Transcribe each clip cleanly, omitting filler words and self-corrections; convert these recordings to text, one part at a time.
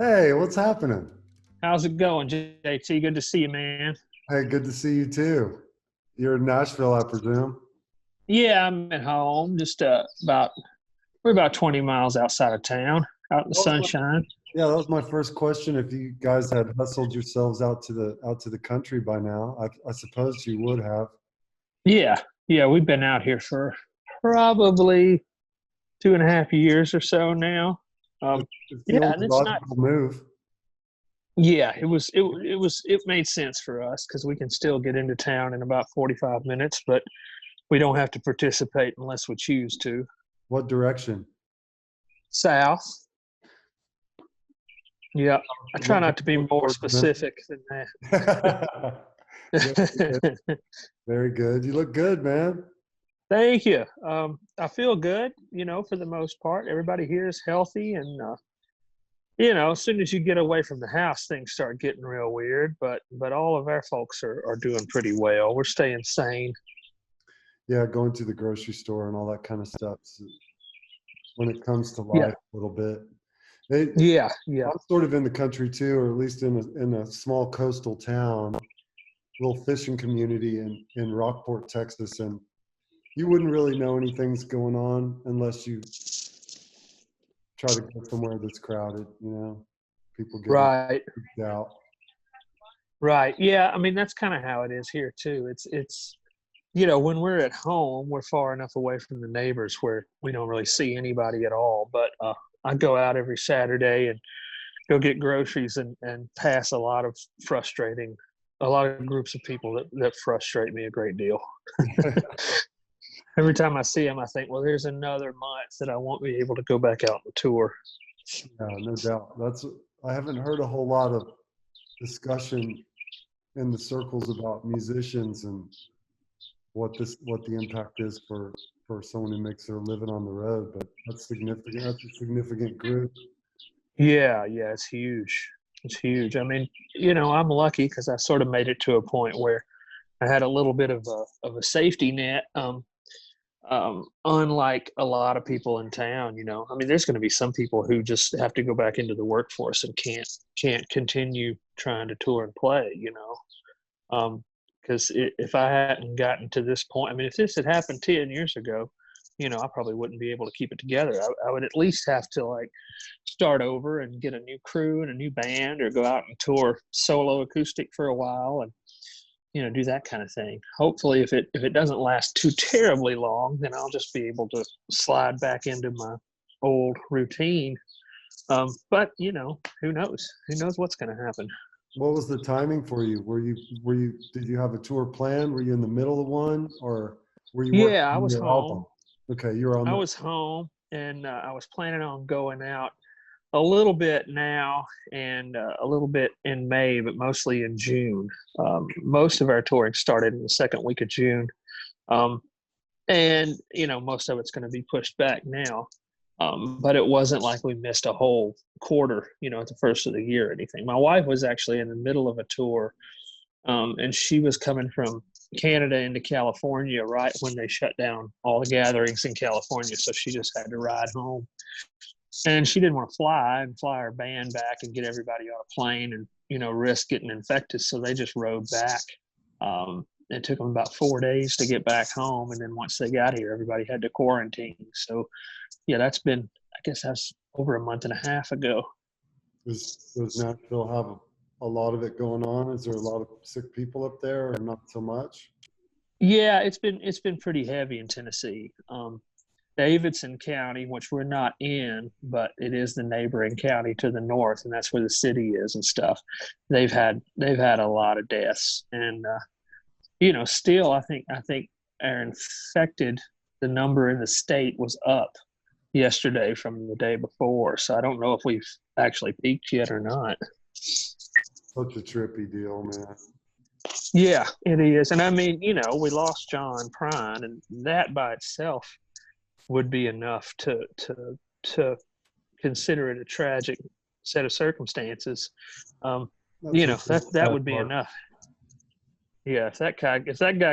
Hey, what's happening? How's it going, JT? Good to see you, man. Hey, good to see you too. You're in Nashville, I presume. Yeah, I'm at home, just we're about 20 miles outside of town, out in the That was my, sunshine. yeah, that was my first question. If you guys had hustled yourselves out to the country by now, I suppose you would have. Yeah, yeah, we've been out here for probably 2.5 years or so now. It, Um, it yeah, feels and a it's not. logical move. Yeah, it made sense for us because we can still get into town in about 45 minutes, but we don't have to participate unless we choose to. What direction? South. Yeah, I try What, not to be more towards Memphis? specific than Very good. that. Very good. You look good, man. Thank you. I feel good, for the most part. Everybody here is healthy. And, as soon as you get away from the house, things start getting real weird. But all of our folks are doing pretty well. We're staying sane. Yeah, going to the grocery store and all that kind of stuff. So when it comes to life, Yeah. a little bit. They, Yeah. Yeah. I'm sort of in the country too, or at least in a small coastal town, little fishing community in Rockport, Texas, and you wouldn't really know anything's going on unless you try to go somewhere that's crowded. People get all Right. freaked out. Right. Yeah. I mean, that's kind of how it is here, too. When we're at home, we're far enough away from the neighbors where we don't really see anybody at all. But I go out every Saturday and go get groceries and pass a lot of groups of people that frustrate me a great deal. Every time I see them, I think, well, there's another month that I won't be able to go back out on the tour. Yeah, no doubt. I haven't heard a whole lot of discussion in the circles about musicians and what the impact is for someone who makes their living on the road, but that's significant. That's a significant group. Yeah, yeah, it's huge. It's huge. I mean, I'm lucky because I sort of made it to a point where I had a little bit of a safety net. Unlike a lot of people in town, I mean, there's going to be some people who just have to go back into the workforce and can't continue trying to tour and play. Because if I hadn't gotten to this point, I mean, if this had happened 10 years ago, I probably wouldn't be able to keep it together. I would at least have to like start over and get a new crew and a new band, or go out and tour solo acoustic for a while and do that kind of thing. Hopefully, if it doesn't last too terribly long, then I'll just be able to slide back into my old routine. But who knows? Who knows what's going to happen? What was the timing for you? Did you have a tour plan? Were you in the middle of one, or were you working Yeah, I on was your album? home. Okay, you were on I the, was home, and I was planning on going out a little bit now and a little bit in May, but mostly in June. Most of our touring started in the second week of June. Um, and most of it's going to be pushed back now. But it wasn't like we missed a whole quarter, at the first of the year or anything. My wife was actually in the middle of a tour, and she was coming from Canada into California right when they shut down all the gatherings in California. So she just had to ride home, and she didn't want to fly her band back and get everybody on a plane and risk getting infected. So they just rode back. It took them about 4 days to get back home, and then once they got here, everybody had to quarantine. So yeah, I guess that's over a month and a half ago. does Nashville have a lot of it going on? Is there a lot of sick people up there, or not so much? Yeah, it's been pretty heavy in Tennessee. Davidson County, which we're not in, but it is the neighboring county to the north, and that's where the city is and stuff. They've had a lot of deaths, and still I think our infected, the number in the state was up yesterday from the day before. So I don't know if we've actually peaked yet or not. Such a trippy deal, man. Yeah, it is. And I mean, we lost John Prine, and that by itself would be enough to consider it a tragic set of circumstances. That's a That sad would be part. enough. Yeah, if that guy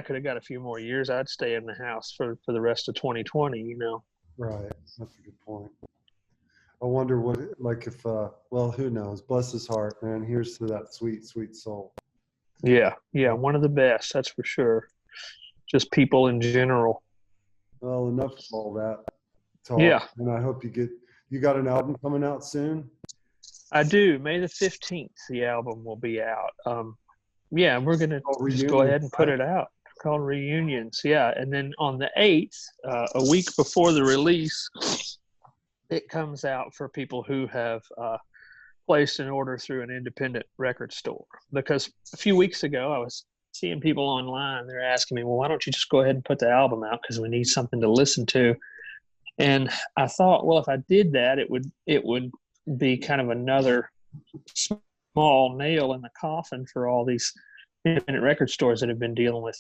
could have got a few more years, I'd stay in the house for the rest of 2020. Right. That's a good point. I wonder what, like if, well, who knows? Bless his heart, man. Here's to that sweet, sweet soul. Yeah, yeah, Uh, one of the best, that's for sure. Just people in general. well, enough of all that talk. Yeah, And I hope you got an album coming out soon? I do. May the 15th, the album will be out. Yeah, we're gonna Oh, just go reunion, ahead and put right? it out. Called Reunions. Yeah, and then on the 8th, a week before the release, it comes out for people who have placed an order through an independent record store. Because a few weeks ago, I was seeing people online. They're asking me, "Well, why don't you just go ahead and put the album out? Because we need something to listen to." And I thought, well, if I did that, it would be kind of another small nail in the coffin for all these independent record stores that have been dealing with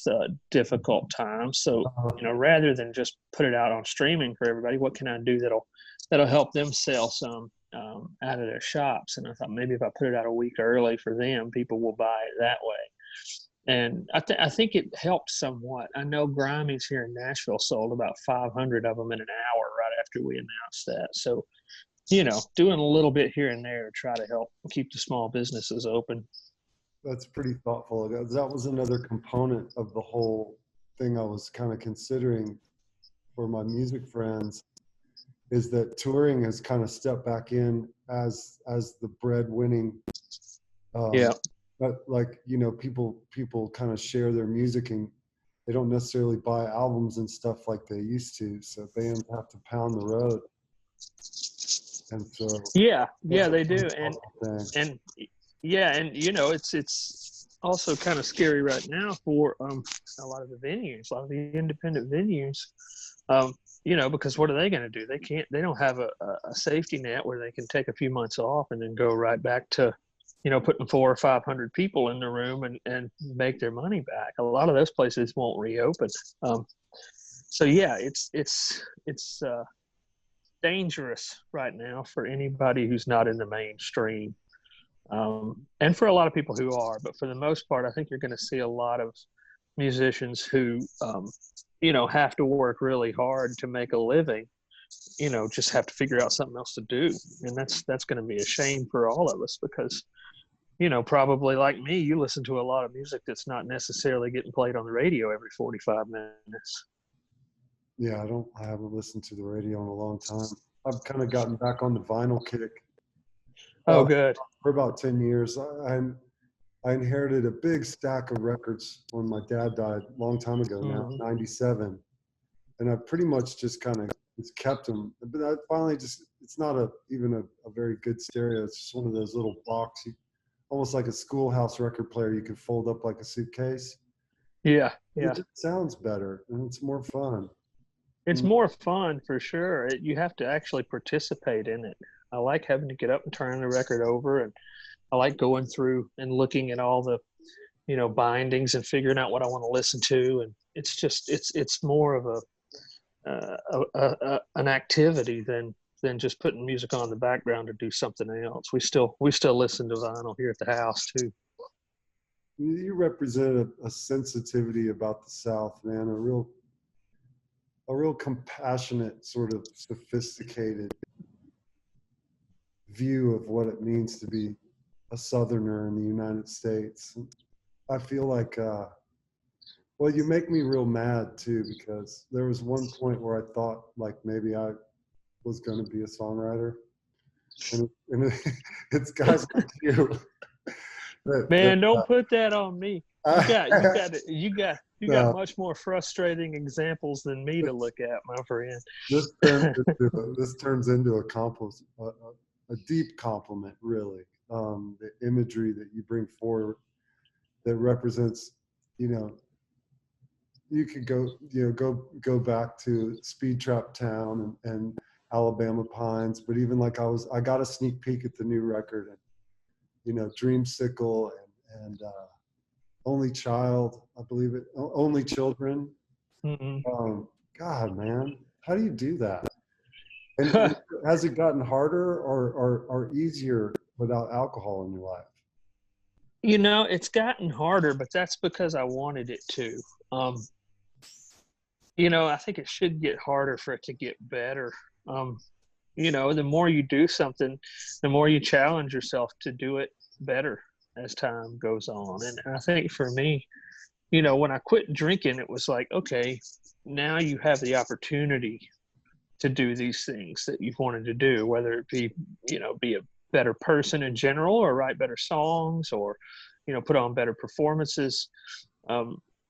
difficult times. So, rather than just put it out on streaming for everybody, what can I do that'll help them sell some out of their shops? And I thought maybe if I put it out a week early for them, people will buy it that way. And I think it helped somewhat. I know Grimey's here in Nashville sold about 500 of them in an hour right after we announced that. So, doing a little bit here and there to try to help keep the small businesses open. That's pretty thoughtful. That was another component of the whole thing I was kind of considering for my music friends, is that touring has kind of stepped back in as the breadwinning. Yeah. But like, people kind of share their music and they don't necessarily buy albums and stuff like they used to. So bands have to pound the road. And so Yeah, that's a they pretty do. thoughtful thing. And yeah, and it's also kind of scary right now for a lot of the venues, a lot of the independent venues. Because what are they going to do? They don't have a safety net where they can take a few months off and then go right back to, putting 400 or 500 people in the room and make their money back. A lot of those places won't reopen. So yeah, it's dangerous right now for anybody who's not in the mainstream. And for a lot of people who are, but for the most part, I think you're going to see a lot of musicians who, have to work really hard to make a living, just have to figure out something else to do. And that's going to be a shame for all of us because, probably like me, you listen to a lot of music that's not necessarily getting played on the radio every 45 minutes. Yeah, I haven't listened to the radio in a long time. I've kind of gotten back on the vinyl kick. Oh, good. For about 10 years. I inherited a big stack of records when my dad died a long time ago now, 97. And I pretty much just kind of just kept them. But I finally it's not even a very good stereo. It's just one of those little box, almost like a schoolhouse record player you could fold up like a suitcase. Yeah. It just sounds better and it's more fun. It's more fun for sure. You have to actually participate in it. I like having to get up and turn the record over, and I like going through and looking at all the, bindings and figuring out what I want to listen to. And it's just it's more of an activity than just putting music on in the background to do something else. We still listen to vinyl here at the house too. You represent a sensitivity about the South, man. A real compassionate, sort of sophisticated view of what it means to be a Southerner in the United States. I feel like, well, you make me real mad too, because there was one point where I thought like maybe I was going to be a songwriter, and it's guys like you. Man, don't put that on me. You got much more frustrating examples than me to look at, my friend. This turns into a deep compliment, really. The imagery that you bring forward that represents, you could go back to Speed Trap Town and Alabama Pines, but even like I got a sneak peek at the new record, and Dreamsicle and Only Child, I believe it, Only Children. Mm-hmm. God, man, how do you do that? And has it gotten harder or easier without alcohol in your life? It's gotten harder, but that's because I wanted it to. I think it should get harder for it to get better. the more you do something, the more you challenge yourself to do it better as time goes on. And I think for me, when I quit drinking, it was like, okay, now you have the opportunity to do these things that you've wanted to do, whether it be, be a better person in general, or write better songs, or, put on better performances.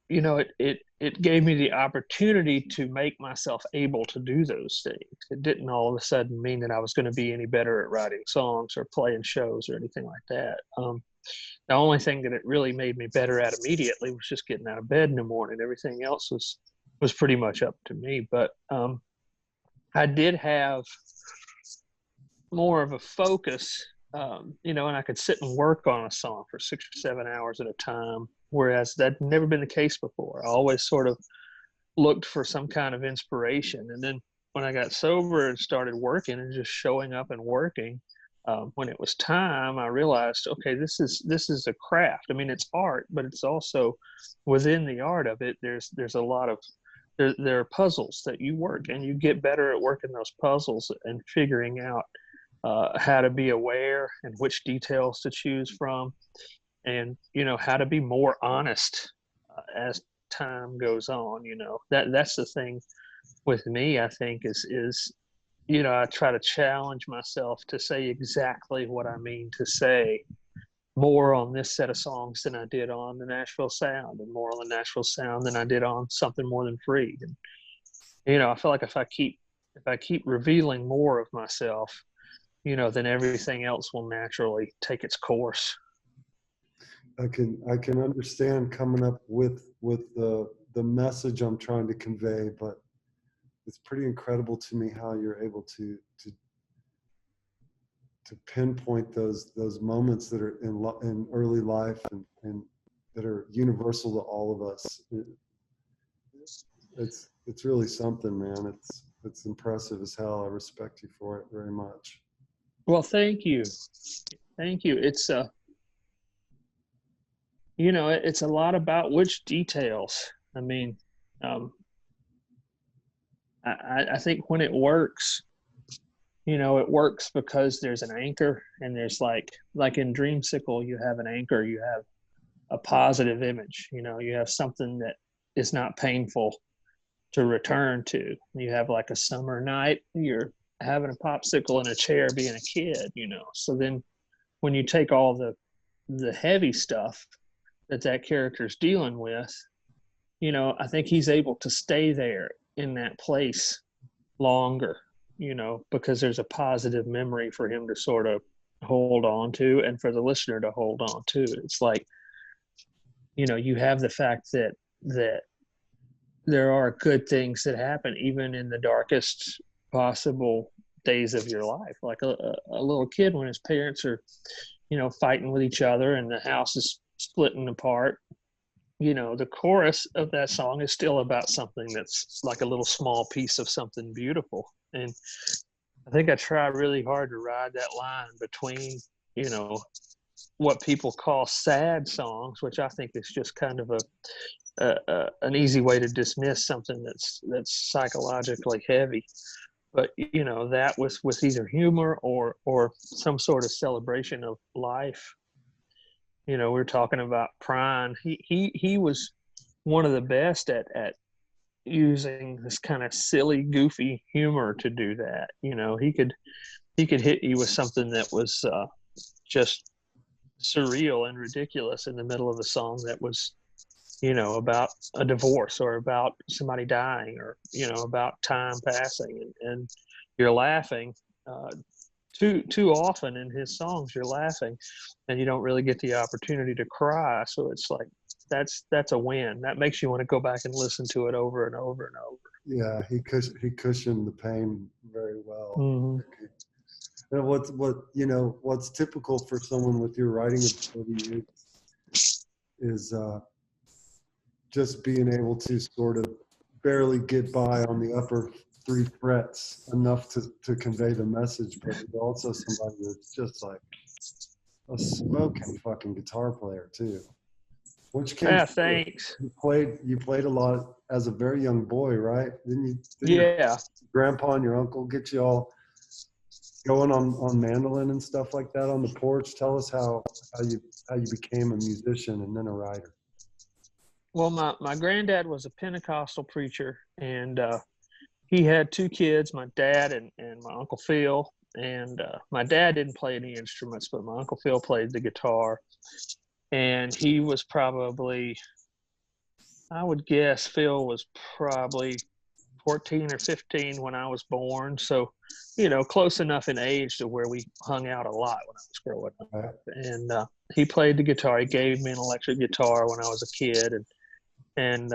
It gave me the opportunity to make myself able to do those things. It didn't all of a sudden mean that I was going to be any better at writing songs or playing shows or anything like that. The only thing that it really made me better at immediately was just getting out of bed in the morning. Everything else was pretty much up to me. But I did have more of a focus, and I could sit and work on a song for 6 or 7 hours at a time, whereas that'd never been the case before. I always sort of looked for some kind of inspiration. And then when I got sober and started working and just showing up and working, when it was time, I realized, okay, this is a craft. I mean, it's art, but it's also, within the art of it, there's a lot of, there are puzzles that you work, and you get better at working those puzzles and figuring out how to be aware and which details to choose from, and how to be more honest as time goes on. That's the thing with me, I think, is I try to challenge myself to say exactly what I mean to say, more on this set of songs than I did on the Nashville Sound, and more on the Nashville Sound than I did on Something More Than Free. And I feel like if I keep revealing more of myself, then everything else will naturally take its course. I can understand coming up with the message I'm trying to convey, but it's pretty incredible to me how you're able to pinpoint those moments that are in early life and that are universal to all of us. It's really something, man. It's impressive as hell. I respect you for it very much. Well, thank you. It's it's a lot about which details. I mean, I think when it works, it works because there's an anchor, and there's like in Dreamsicle, you have an anchor, you have a positive image, you have something that is not painful to return to. You have like a summer night, you're having a popsicle in a chair being a kid, So then when you take all the heavy stuff that character's dealing with, I think he's able to stay there in that place longer, because there's a positive memory for him to sort of hold on to, and for the listener to hold on to. It's like, you have the fact that there are good things that happen even in the darkest possible days of your life. Like a little kid, when his parents are, fighting with each other and the house is splitting apart, the chorus of that song is still about something that's like a little small piece of something beautiful. And I think I try really hard to ride that line between, what people call sad songs, which I think is just kind of an easy way to dismiss something that's psychologically heavy. But that was with either humor or some sort of celebration of life. We're talking about Prine. He was one of the best at using this kind of silly, goofy humor to do that. He could hit you with something that was just surreal and ridiculous in the middle of a song that was, about a divorce, or about somebody dying, or about time passing, and you're laughing. Too often in his songs, you're laughing, and you don't really get the opportunity to cry. So it's like that's a win. That makes you want to go back and listen to it over and over and over. Yeah, he cushioned the pain very well. Mm-hmm. And what's typical for someone with your writing ability is just being able to sort of barely get by on the upper 3 frets enough to convey the message, but also somebody that's just like a smoking fucking guitar player too. Which came Thanks. You played a lot as a very young boy, right? Didn't Yeah. Your grandpa and your uncle get you all going on mandolin and stuff like that on the porch. Tell us how you became a musician and then a writer. Well, my granddad was a Pentecostal preacher, and he had two kids, my dad and my Uncle Phil. And my dad didn't play any instruments, but my Uncle Phil played the guitar. And he was probably, I would guess Phil was probably 14 or 15 when I was born. So, close enough in age to where we hung out a lot when I was growing up. Right. And he played the guitar. He gave me an electric guitar when I was a kid, and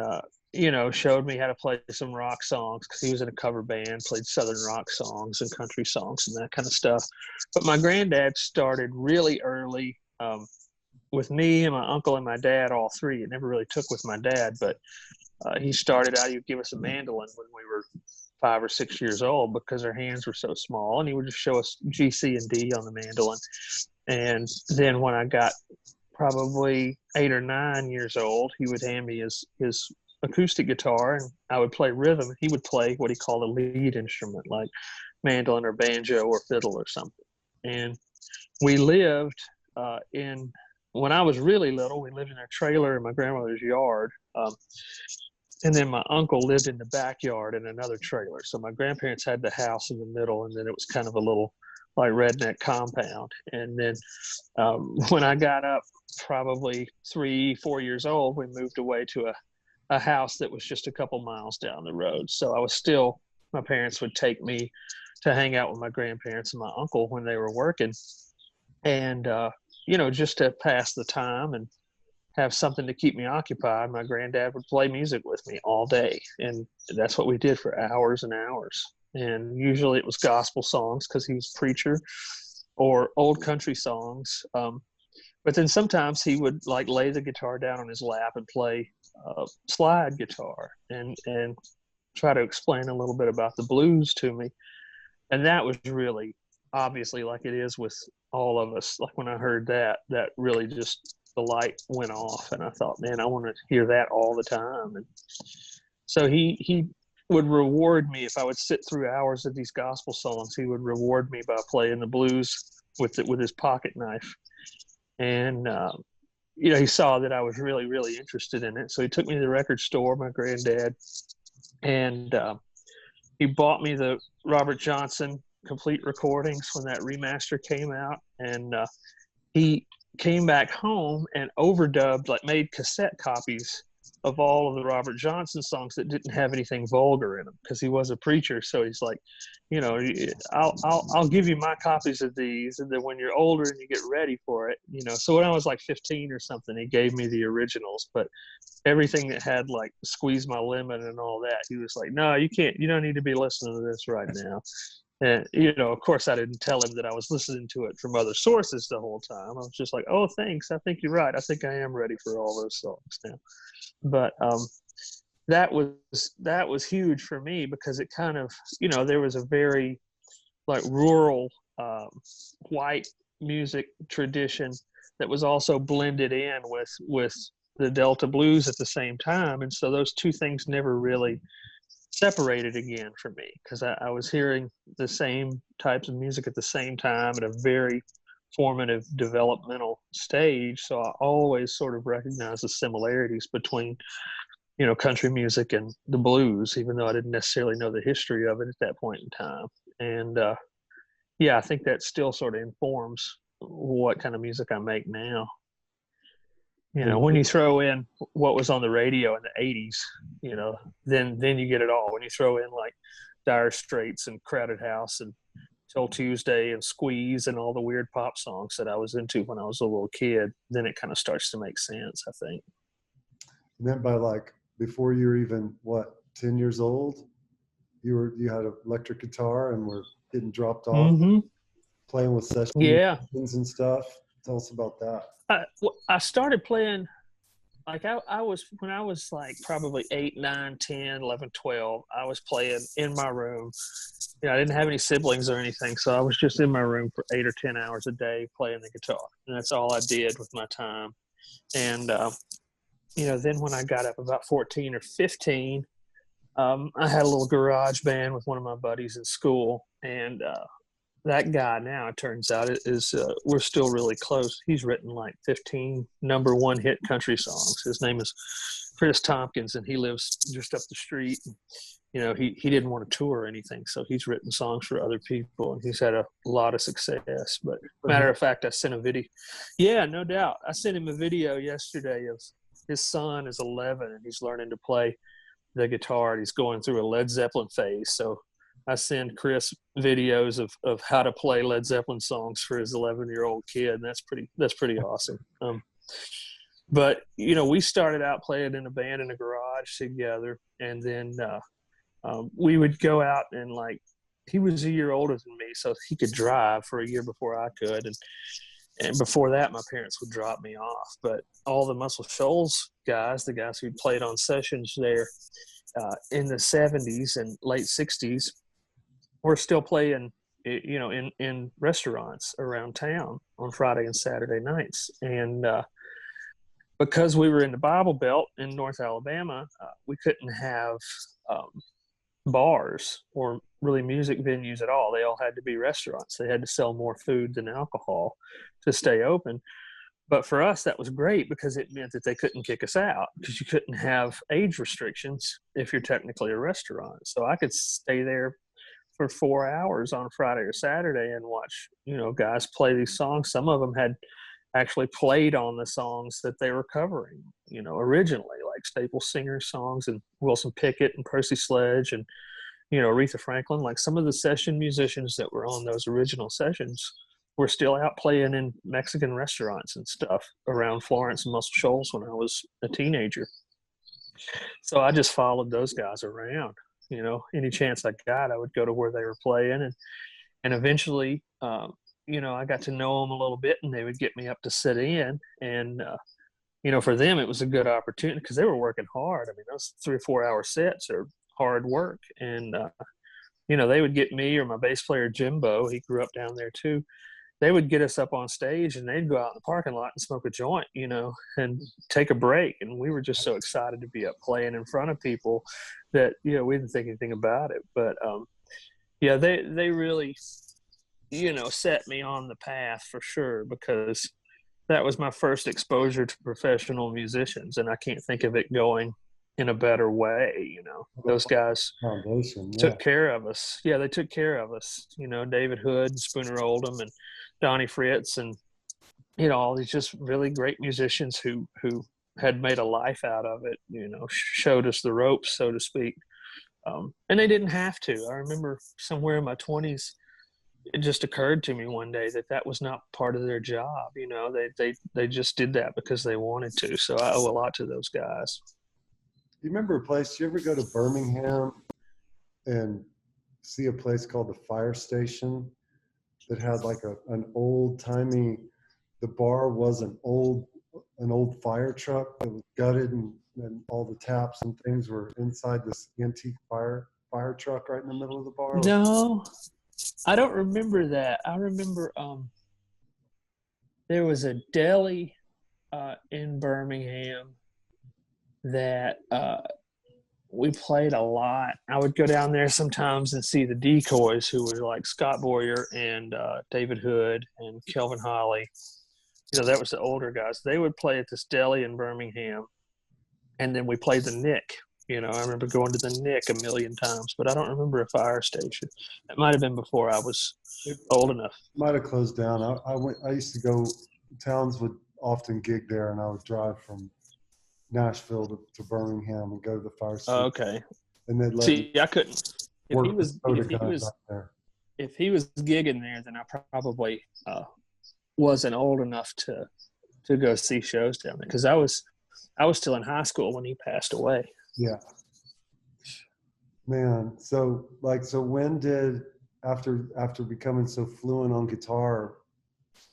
showed me how to play some rock songs, because he was in a cover band, played Southern rock songs and country songs and that kind of stuff. But my granddad started really early, with me and my uncle and my dad, all three. It never really took with my dad, but he started out, he would give us a mandolin when we were 5 or 6 years old, because our hands were so small, and he would just show us G, C, and D on the mandolin. And then when I got probably 8 or 9 years old, he would hand me his acoustic guitar, and I would play rhythm. He would play what he called a lead instrument, like mandolin or banjo or fiddle or something. And we lived when I was really little, we lived in a trailer in my grandmother's yard. And then my uncle lived in the backyard in another trailer. So my grandparents had the house in the middle, and then it was kind of a little like redneck compound. And then when I got up probably 3, 4 years old, we moved away to a house that was just a couple miles down the road. So my parents would take me to hang out with my grandparents and my uncle when they were working. And, just to pass the time and have something to keep me occupied, my granddad would play music with me all day. And that's what we did for hours and hours. And usually it was gospel songs, because he was a preacher, or old country songs. But then sometimes he would like lay the guitar down on his lap and play slide guitar and try to explain a little bit about the blues to me. And that was really, obviously, like it is with all of us, like when I heard that really just, the light went off, and I thought, man, I want to hear that all the time. And so he would reward me if I would sit through hours of these gospel songs. He would reward me by playing the blues with his pocket knife. And he saw that I was really, really interested in it. So he took me to the record store, my granddad, and he bought me the Robert Johnson complete recordings when that remaster came out. And he came back home and overdubbed, like made cassette copies of all of the Robert Johnson songs that didn't have anything vulgar in them, because he was a preacher. So he's like, I'll give you my copies of these, and then when you're older and you get ready for it, So when I was like 15 or something, he gave me the originals, but everything that had like Squeeze My Lemon and all that, he was like, no, you don't need to be listening to this right now. And, of course, I didn't tell him that I was listening to it from other sources the whole time. I was just like, oh, thanks. I think you're right. I think I am ready for all those songs now. But that was huge for me, because it kind of, there was a very like rural white music tradition that was also blended in with the Delta blues at the same time. And so those two things never really separated again for me, because I was hearing the same types of music at the same time at a very formative developmental stage. So I always sort of recognized the similarities between, country music and the blues, even though I didn't necessarily know the history of it at that point in time. And I think that still sort of informs what kind of music I make now. When you throw in what was on the radio in the 80s, then you get it all. When you throw in like Dire Straits and Crowded House and Till Tuesday and Squeeze and all the weird pop songs that I was into when I was a little kid, then it kind of starts to make sense, I think. And then by like, before you were even, 10 years old, you had an electric guitar and were getting dropped off, playing with session musicians and stuff. Tell us about that. I started playing, like I was, when I was like probably 8, 9, 10, 11, 12, I was playing in my room. I didn't have any siblings or anything, so I was just in my room for 8 or 10 hours a day playing the guitar. And that's all I did with my time. And, then when I got up about 14 or 15, I had a little garage band with one of my buddies in school. And that guy now, it turns out, we're still really close. He's written like 15 number one hit country songs. His name is Chris Tompkins, and he lives just up the street. You know, he didn't want to tour or anything, so he's written songs for other people, and he's had a lot of success. But matter of fact, I sent a video. Yeah, no doubt. I sent him a video yesterday of his son is 11, and he's learning to play the guitar, and he's going through a Led Zeppelin phase. So I send Chris videos of how to play Led Zeppelin songs for his 11-year-old kid, and that's pretty awesome. But you know, we started out playing in a band in a garage together, and then we would go out and, like, he was a year older than me, so he could drive for a year before I could, and before that, my parents would drop me off. But all the Muscle Shoals guys, the guys who played on sessions there in the 70s and late 60s, were still playing, you know, in restaurants around town on Friday and Saturday nights. And because we were in the Bible Belt in North Alabama, we couldn't have bars or really music venues at all. They all had to be restaurants. They had to sell more food than alcohol to stay open. But for us, that was great because it meant that they couldn't kick us out, because you couldn't have age restrictions if you're technically a restaurant. So I could stay there for 4 hours on Friday or Saturday and watch, you know, guys play these songs. Some of them had actually played on the songs that they were covering, you know, originally, like Staple Singer songs and Wilson Pickett and Percy Sledge and, you know, Aretha Franklin. Like, some of the session musicians that were on those original sessions were still out playing in Mexican restaurants and stuff around Florence and Muscle Shoals when I was a teenager. So I just followed those guys around. You know, any chance I got, I would go to where they were playing, and eventually, you know, I got to know them a little bit, and they would get me up to sit in, and you know, for them it was a good opportunity because they were working hard. I mean, those 3 or 4 hour sets are hard work, and you know, they would get me or my bass player Jimbo. He grew up down there too. They would get us up on stage, and they'd go out in the parking lot and smoke a joint, you know, and take a break. And we were just so excited to be up playing in front of people that, you know, we didn't think anything about it. But yeah, they really, you know, set me on the path for sure, because that was my first exposure to professional musicians, and I can't think of it going in a better way. You know, those guys took care of us. Yeah, they took care of us. You know, David Hood and Spooner Oldham and Donnie Fritz, and, you know, all these just really great musicians who had made a life out of it, you know, showed us the ropes, so to speak. And they didn't have to. I remember somewhere in my 20s, it just occurred to me one day that was not part of their job. You know, they just did that because they wanted to. So I owe a lot to those guys. You remember a place, you ever go to Birmingham and see a place called the Fire Station that had like an old timey, the bar was an old fire truck that was gutted, and all the taps and things were inside this antique fire truck right in the middle of the bar? No, I don't remember that. I remember there was a deli in Birmingham that we played a lot. I would go down there sometimes and see the Decoys, who were like Scott Boyer and David Hood and Kelvin Holly. You know, that was the older guys. They would play at this deli in Birmingham, and then we played the Nick. You know, I remember going to the Nick a million times, but I don't remember a Fire Station. That might have been before I was old enough. Might have closed down. I used to go, Towns would often gig there, and I would drive from Nashville to Birmingham and go to the Fire Station. Oh, okay. And they'd let See, I couldn't. If he was gigging there, then I probably wasn't old enough to go see shows down there, because I was still in high school when he passed away. Yeah. Man, so when did, after becoming so fluent on guitar,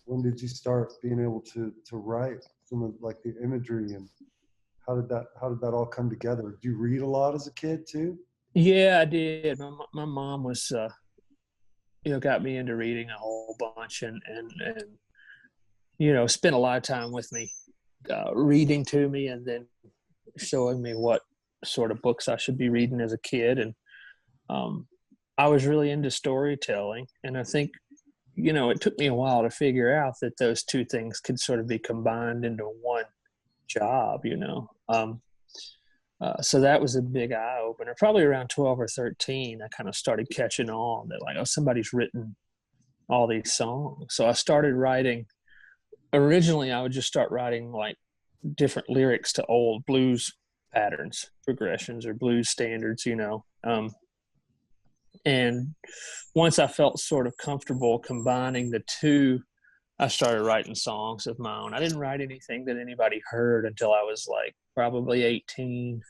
when did you start being able to write some of like the imagery, and how did that all come together? Did you read a lot as a kid too? Yeah, I did. My mom was you know, got me into reading a whole bunch, and you know, spent a lot of time with me, reading to me, and then showing me what sort of books I should be reading as a kid. And I was really into storytelling, and I think it took me a while to figure out that those two things could sort of be combined into one job. So that was a big eye opener. Probably around 12 or 13, I kind of started catching on that, like, oh, somebody's written all these songs. So I started writing. Originally, I would just start writing like different lyrics to old blues patterns, progressions, or blues standards, and once I felt sort of comfortable combining the two, I started writing songs of my own. I didn't write anything that anybody heard until I was like probably 18.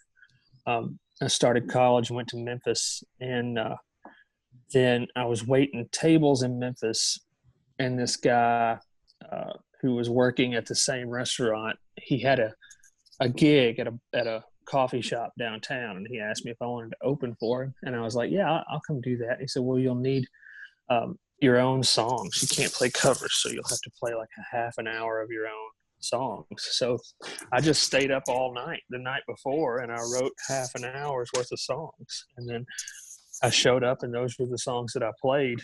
I started college, went to Memphis, and then I was waiting tables in Memphis, and this guy who was working at the same restaurant, he had a gig at a coffee shop downtown, and he asked me if I wanted to open for him, and I was like, yeah, I'll come do that. He said, well, you'll need your own songs. You can't play covers, so you'll have to play like a half an hour of your own songs. So I just stayed up all night the night before, and I wrote half an hour's worth of songs, and then I showed up, and those were the songs that I played.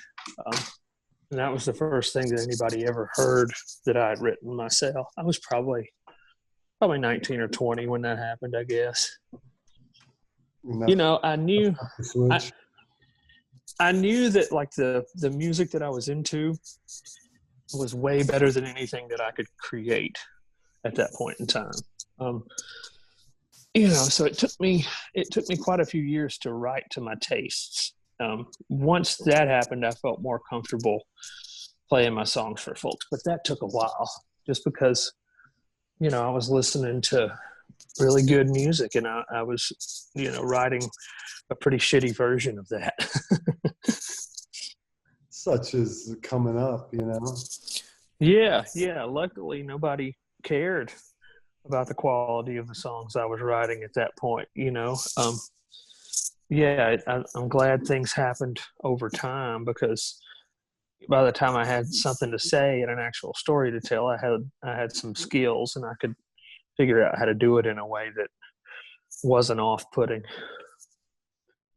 And that was the first thing that anybody ever heard that I had written myself. I was probably 19 or 20 when that happened, I guess. I knew I knew that like the music that I was into was way better than anything that I could create at that point in time. So it took me quite a few years to write to my tastes. Once that happened, I felt more comfortable playing my songs for folks, but that took a while just because, I was listening to really good music, and I was, writing a pretty shitty version of that. Such as coming up, Yeah. Luckily, nobody cared about the quality of the songs I was writing at that point, I'm glad things happened over time, because by the time I had something to say and an actual story to tell, I had some skills, and I could figure out how to do it in a way that wasn't off-putting.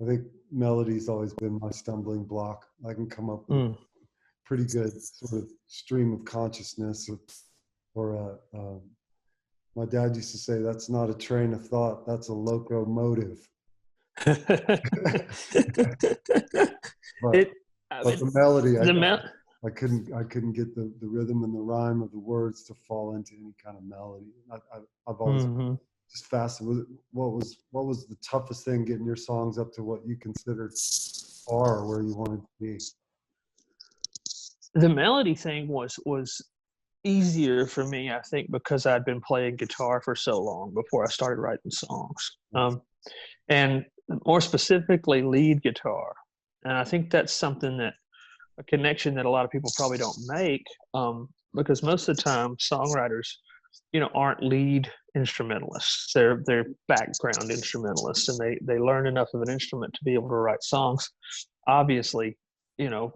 I think melody's always been my stumbling block. I can come up with pretty good sort of stream of consciousness, or my dad used to say, that's not a train of thought, that's a locomotive. But the melody, I couldn't get the rhythm and the rhyme of the words to fall into any kind of melody. I've always just fascinated. What was the toughest thing getting your songs up to what you considered are where you wanted to be? The melody thing was easier for me, I think, because I'd been playing guitar for so long before I started writing songs, and more specifically lead guitar. And I think that's something a connection that a lot of people probably don't make, because most of the time songwriters, aren't lead instrumentalists. They're background instrumentalists, and they learn enough of an instrument to be able to write songs. Obviously,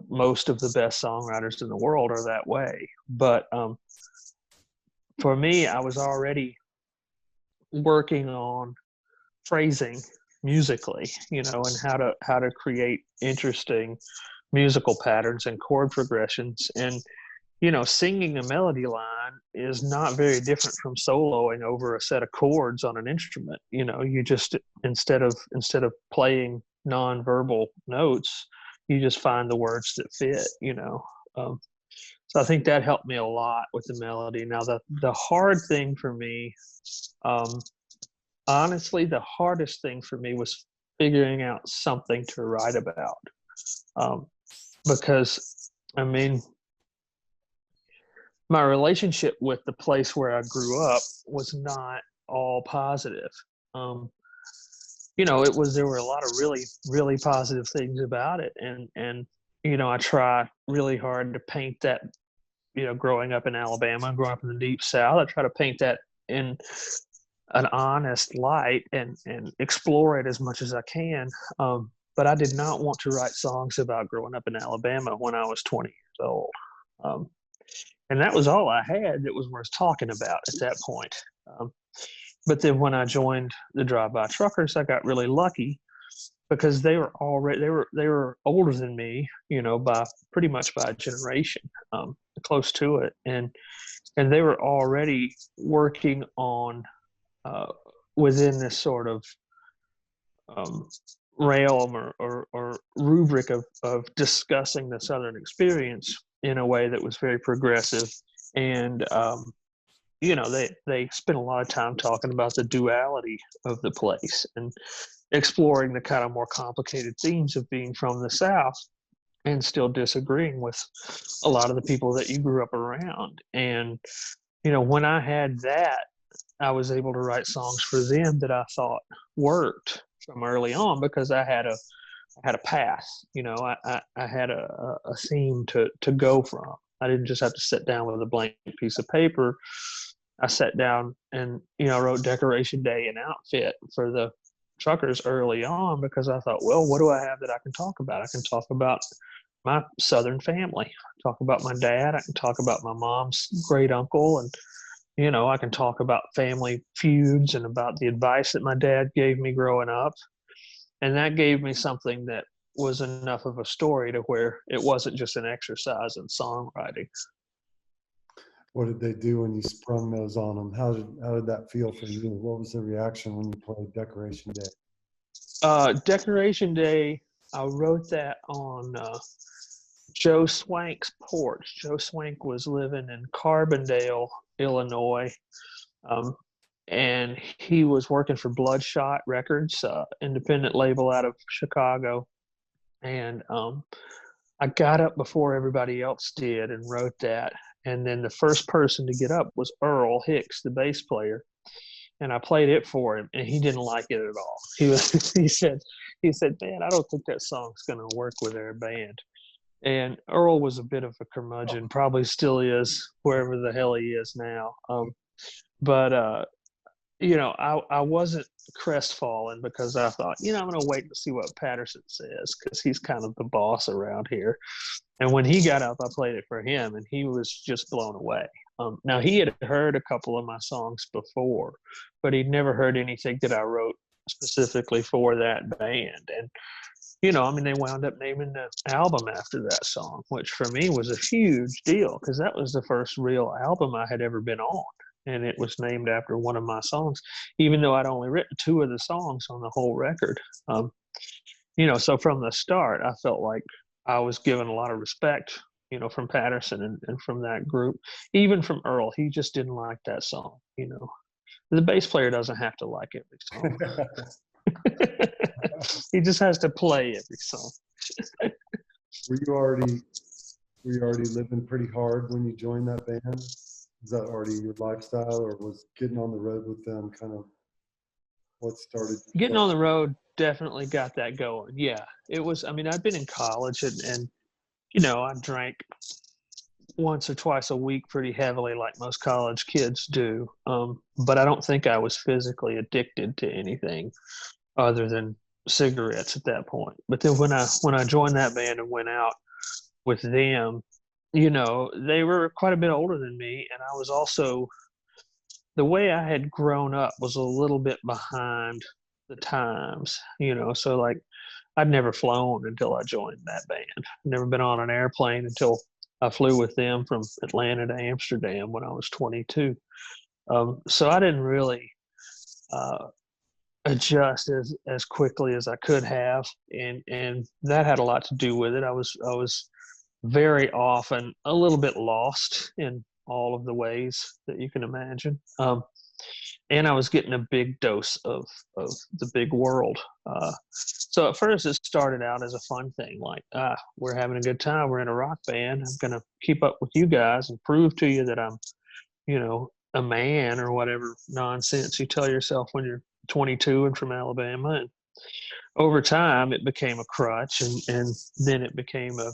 most of the best songwriters in the world are that way. But for me, I was already working on phrasing musically, and how to create interesting musical patterns and chord progressions. And singing a melody line is not very different from soloing over a set of chords on an instrument. You just instead of playing nonverbal notes, you just find the words that fit. So I think that helped me a lot with the melody. Now the hard thing for me, honestly, the hardest thing for me was figuring out something to write about, because my relationship with the place where I grew up was not all positive. There were a lot of really, really positive things about it. And I try really hard to paint that, growing up in Alabama, growing up in the deep South, I try to paint that in an honest light and explore it as much as I can. But I did not want to write songs about growing up in Alabama when I was 20 years old. And that was all I had that was worth talking about at that point. But then when I joined the Drive-By Truckers, I got really lucky because they were older than me, by pretty much by a generation, close to it, and they were already working on within this sort of um, realm or rubric of discussing the Southern experience in a way that was very progressive. And they spent a lot of time talking about the duality of the place and exploring the kind of more complicated themes of being from the South and still disagreeing with a lot of the people that you grew up around. And when I had that, I was able to write songs for them that I thought worked from early on, because I had a path. I had a theme to go from. I didn't just have to sit down with a blank piece of paper. I sat down and wrote Decoration Day and Outfit for the truckers early on, because I thought, well, what do I have that I can talk about? I can talk about my Southern family, talk about my dad. I can talk about my mom's great uncle, and I can talk about family feuds and about the advice that my dad gave me growing up. And that gave me something that was enough of a story to where it wasn't just an exercise in songwriting. What did they do when you sprung those on them? How did that feel for you? What was the reaction when you played Decoration Day? Decoration Day, I wrote that on Joe Swank's porch. Joe Swank was living in Carbondale, Illinois, and he was working for Bloodshot Records, independent label out of Chicago. And I got up before everybody else did and wrote that. And then the first person to get up was Earl Hicks, the bass player. And I played it for him, and he didn't like it at all. He said, man, I don't think that song's going to work with our band. And Earl was a bit of a curmudgeon, probably still is, wherever the hell he is now. But I wasn't crestfallen, because I thought, I'm going to wait to see what Patterson says, because he's kind of the boss around here. And when he got up, I played it for him, and he was just blown away. Now, he had heard a couple of my songs before, but he'd never heard anything that I wrote specifically for that band. And, they wound up naming the album after that song, which for me was a huge deal, because that was the first real album I had ever been on. And it was named after one of my songs, even though I'd only written 2 of the songs on the whole record. So from the start, I felt like I was given a lot of respect, from Patterson and from that group, even from Earl. He just didn't like that song. The bass player doesn't have to like every song. He just has to play every song. Were you already living pretty hard when you joined that band? Is that already your lifestyle, or was getting on the road with them kind of what started? Getting on the road definitely got that going. Yeah, it was. I'd been in college, and I drank once or twice a week pretty heavily, like most college kids do. But I don't think I was physically addicted to anything other than cigarettes at that point. But then when I joined that band and went out with them, they were quite a bit older than me, and I was also, the way I had grown up was a little bit behind the times, so like I'd never flown until I joined that band. Never been on an airplane until I flew with them from Atlanta to Amsterdam when I was 22. So I didn't really adjust as quickly as I could have, and that had a lot to do with it. I was very often a little bit lost in all of the ways that you can imagine. And I was getting a big dose of the big world. So at first it started out as a fun thing, like, we're having a good time. We're in a rock band. I'm going to keep up with you guys and prove to you that I'm, a man, or whatever nonsense you tell yourself when you're 22 and from Alabama. And over time it became a crutch, and then it became a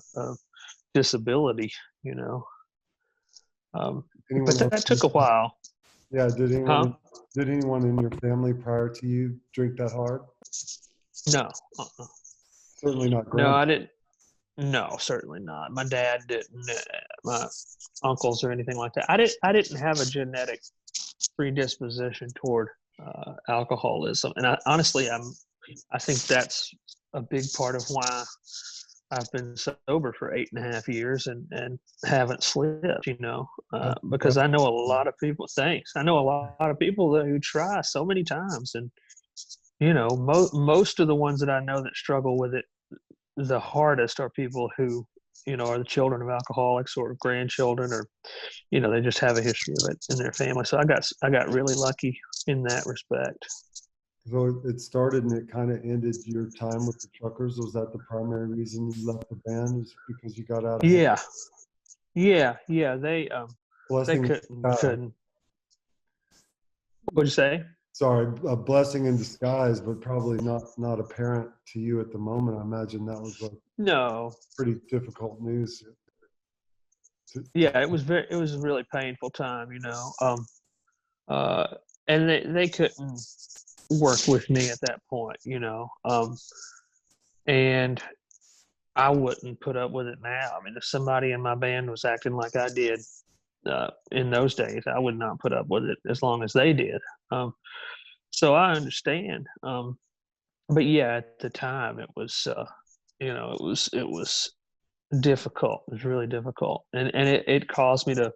disability, but that took a while. Yeah. Did anyone in your family prior to you drink that hard? No. Certainly not. No, I didn't. No, certainly not. My dad didn't. My uncles or anything like that. I didn't have a genetic predisposition toward alcoholism, and honestly, I think that's a big part of why I've been sober for 8.5 years and haven't slipped, because I know a lot of people. Thanks. I know a lot of people who try so many times, and most of the ones that I know that struggle with it the hardest are people who, are the children of alcoholics or grandchildren, or they just have a history of it in their family. So I got really lucky in that respect. So it started and it kind of ended your time with the Truckers. Was that the primary reason you left the band? Was because you got out of Yeah. They blessing couldn't. What'd you say? Sorry, a blessing in disguise, but probably not apparent to you at the moment. I imagine that was no pretty difficult news. It was a really painful time, and they couldn't work with me at that point, and I wouldn't put up with it now. I mean, if somebody in my band was acting like I did in those days, I would not put up with it as long as they did. So I understand. But yeah, at the time it was, it was difficult. It was really difficult. And it caused me to,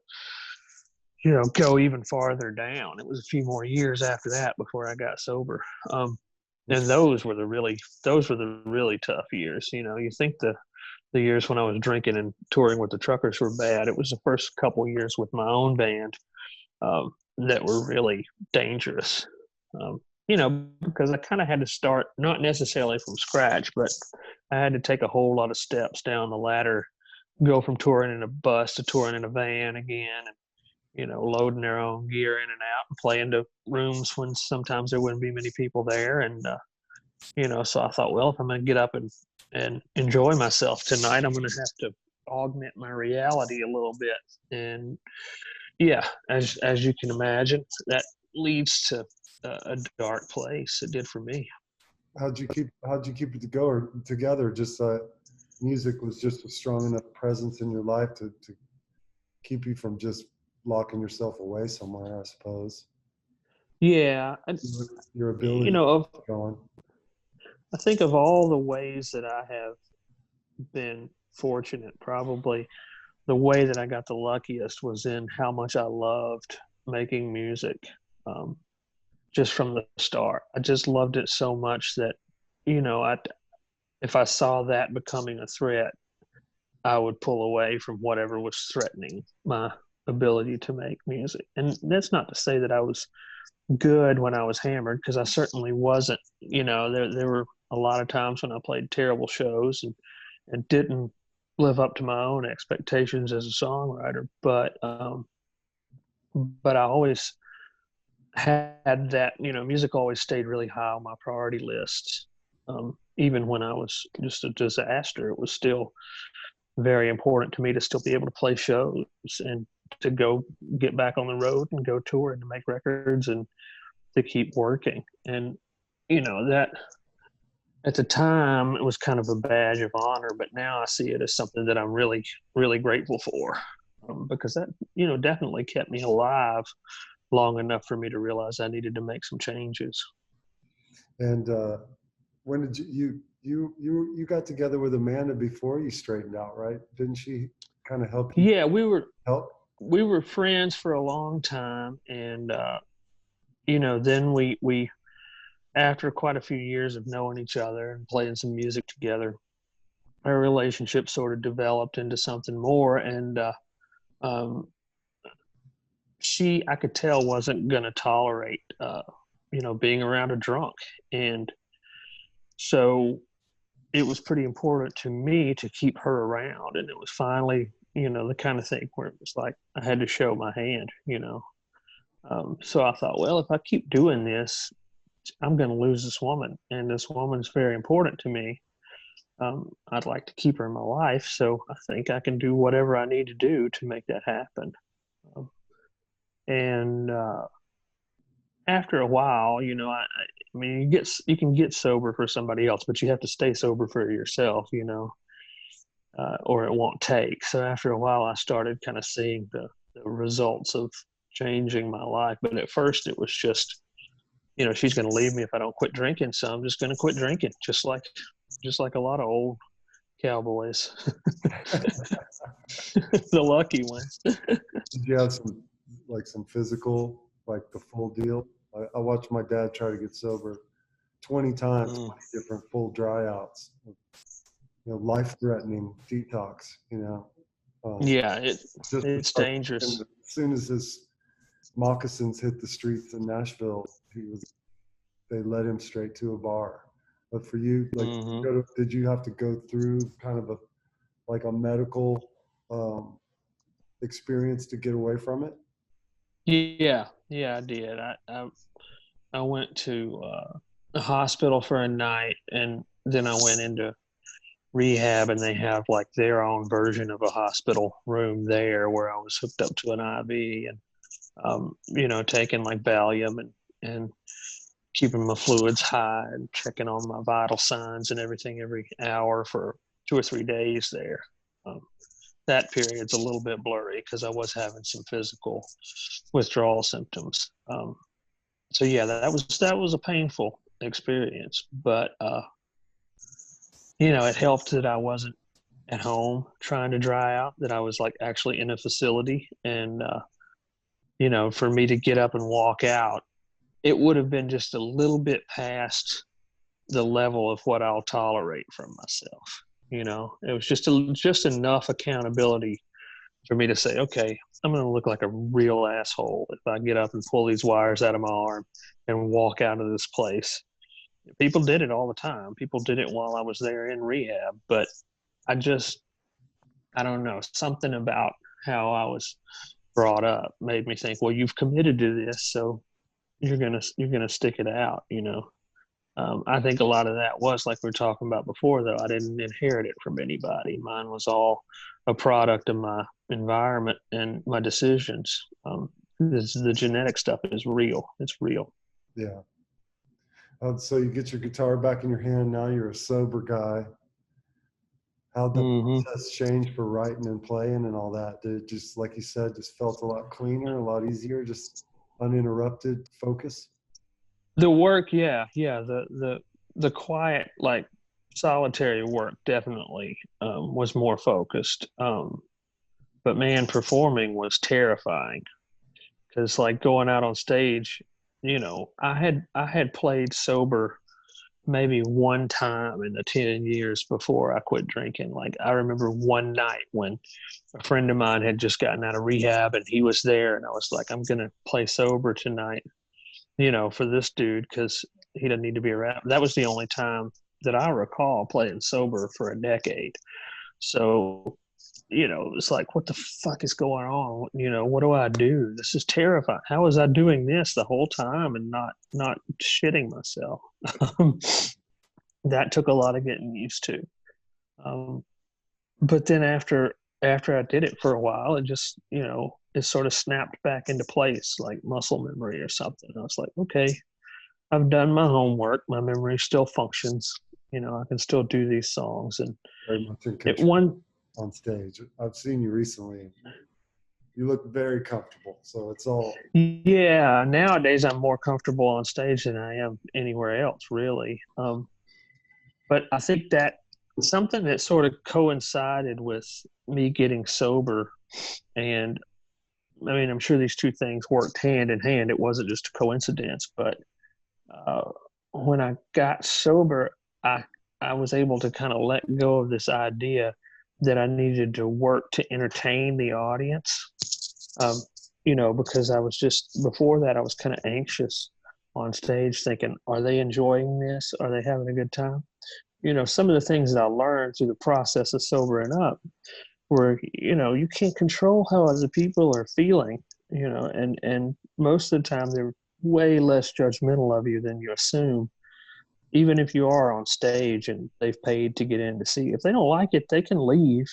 go even farther down. It was a few more years after that before I got sober. And those were the really tough years. You think the years when I was drinking and touring with the Truckers were bad. It was the first couple years with my own band that were really dangerous. Because I kind of had to start, not necessarily from scratch, but I had to take a whole lot of steps down the ladder, go from touring in a bus to touring in a van again, and loading their own gear in and out and play into rooms when sometimes there wouldn't be many people there. And, so I thought, well, if I'm going to get up and enjoy myself tonight, I'm going to have to augment my reality a little bit. And yeah, as you can imagine, that leads to a dark place. It did for me. How'd you keep it together? Just music was just a strong enough presence in your life to keep you from just locking yourself away somewhere, I suppose. Yeah. Your ability to keep going. I think of all the ways that I have been fortunate, probably the way that I got the luckiest was in how much I loved making music. Just from the start, I just loved it so much that, if I saw that becoming a threat, I would pull away from whatever was threatening my ability to make music. And that's not to say that I was good when I was hammered, because I certainly wasn't. There were a lot of times when I played terrible shows and didn't live up to my own expectations as a songwriter. But I always had that, music always stayed really high on my priority list. Even when I was just a disaster, it was still very important to me to still be able to play shows and to go get back on the road and go tour and to make records and to keep working. And, that at the time it was kind of a badge of honor, but now I see it as something that I'm really, really grateful for, because that, definitely kept me alive long enough for me to realize I needed to make some changes. And when did you got together with Amanda before you straightened out, right? Didn't she kind of help you? Yeah, we were friends for a long time, and then we after quite a few years of knowing each other and playing some music together, our relationship sort of developed into something more. And I could tell, wasn't going to tolerate, being around a drunk. And so it was pretty important to me to keep her around. And it was finally, the kind of thing where it was like I had to show my hand, So I thought, well, if I keep doing this, I'm going to lose this woman. And this woman's very important to me. I'd like to keep her in my life. So I think I can do whatever I need to do to make that happen. And after a while, I mean, you can get sober for somebody else, but you have to stay sober for yourself, or it won't take. So after a while, I started kind of seeing the results of changing my life. But at first, it was just, she's going to leave me if I don't quit drinking. So I'm just going to quit drinking, just like just like a lot of old cowboys, the lucky ones. Did you have some physical, like the full deal? I watched my dad try to get sober 20 times, 20 different full dry outs, life-threatening detox, Yeah, just it's dangerous. as soon as his moccasins hit the streets in Nashville, they led him straight to a bar. But for you, like, did you have to go through kind of a medical experience to get away from it? Yeah, I did. I went to a hospital for a night, and then I went into rehab, and they have like their own version of a hospital room there where I was hooked up to an IV and taking like Valium and keeping my fluids high and checking on my vital signs and everything every hour for 2 or 3 days there. That period's a little bit blurry because I was having some physical withdrawal symptoms. So yeah, that was a painful experience, but it helped that I wasn't at home trying to dry out, that I was like actually in a facility, and for me to get up and walk out, it would have been just a little bit past the level of what I'll tolerate from myself. It was just enough accountability for me to say, okay, I'm going to look like a real asshole if I get up and pull these wires out of my arm and walk out of this place. People did it all the time. People did it while I was there in rehab, but I don't know, something about how I was brought up made me think, well, you've committed to this, so you're gonna stick it out. I think a lot of that was, like we were talking about before, though, I didn't inherit it from anybody. Mine was all a product of my environment and my decisions. The genetic stuff is real. It's real. Yeah. So you get your guitar back in your hand. Now you're a sober guy. How'd the process change for writing and playing and all that? Did it just, like you said, just felt a lot cleaner, a lot easier, just uninterrupted focus? The work, yeah. The quiet, like solitary work, definitely was more focused. But man, performing was terrifying because, like, going out on stage, I had played sober maybe one time in the 10 years before I quit drinking. Like, I remember one night when a friend of mine had just gotten out of rehab and he was there, and I was like, I'm gonna play sober tonight, for this dude, because he doesn't need to be around. That was the only time that I recall playing sober for a decade. So, it's like, what the fuck is going on? What do I do? This is terrifying. How was I doing this the whole time and not shitting myself? That took a lot of getting used to. But then after I did it for a while, it just, it sort of snapped back into place like muscle memory or something. I was like, okay, I've done my homework. My memory still functions. I can still do these songs. And very much in control on stage. I've seen you recently. You look very comfortable. So it's all. Yeah. Nowadays, I'm more comfortable on stage than I am anywhere else, really. But I think that something that sort of coincided with me getting sober, and I mean, I'm sure these two things worked hand in hand. It wasn't just a coincidence, but when I got sober, I was able to kind of let go of this idea that I needed to work to entertain the audience. Because I was before that, I was kind of anxious on stage thinking, are they enjoying this? Are they having a good time? Some of the things that I learned through the process of sobering up were, you can't control how other people are feeling, and most of the time they're way less judgmental of you than you assume. Even if you are on stage and they've paid to get in to see, if they don't like it, they can leave,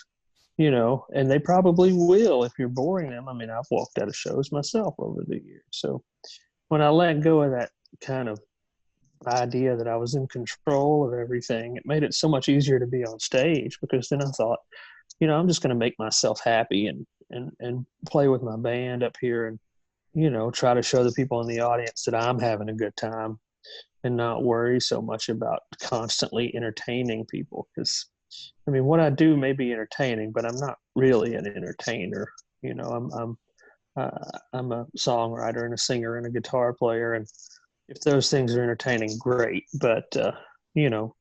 and they probably will if you're boring them. I mean, I've walked out of shows myself over the years. So when I let go of that kind of idea that I was in control of everything, it made it so much easier to be on stage, because then I thought, I'm just going to make myself happy and play with my band up here and, try to show the people in the audience that I'm having a good time. and not worry so much about constantly entertaining people. Because I mean, what I do may be entertaining, but I'm not really an entertainer. You know, I'm a songwriter and a singer and a guitar player, and if those things are entertaining, great. But you know,